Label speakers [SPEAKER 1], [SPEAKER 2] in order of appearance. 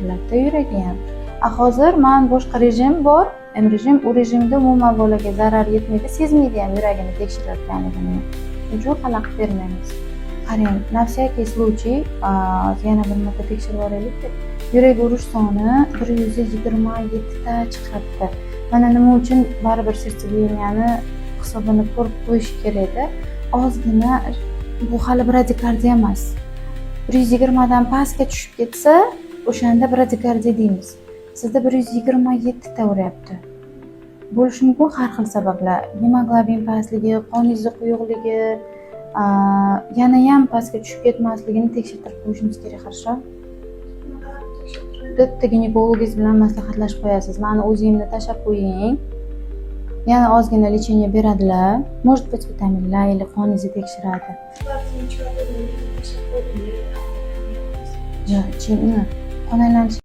[SPEAKER 1] Albatta yuragi ham. Hozir men boshqa rejim bor. Rejim u rejimda umuman bolaga zarar yetmaydi, sezmaydi ham yuragini tekshirayotganligini. Shuning uchun xalaqit bermaymiz. Qarang, na всякий случай yana bir marta tekshirib olaylik. Yurak urish soni 127 ta chiqyapti. Mana nima uchun baribir sertsebieniyani hisobini ko'rib qo'yish kerak-da. Ozgina bu hali bradikardiya emas. 120 dan pastga tushib ketsa, o'shanda bradikardiya deymiz. Sizda 127 ta uryapti. Bo'lishi mumkin har xil sabablar. Hemoglobin pastligi, qon izi quyuqligi, yana ham pastga tushib ketmasligini tekshirtirib qo'yishimiz kerak, хорошо? Bitta ginekologingiz bilan maslahatlashib qo'yasiz. Mani o'zingni tashlab qo'ying. Yana ozgina lecheniya beradilar. Может быть, vitaminlar или qon izi tekshiradi. Yo'q, qon aylanishi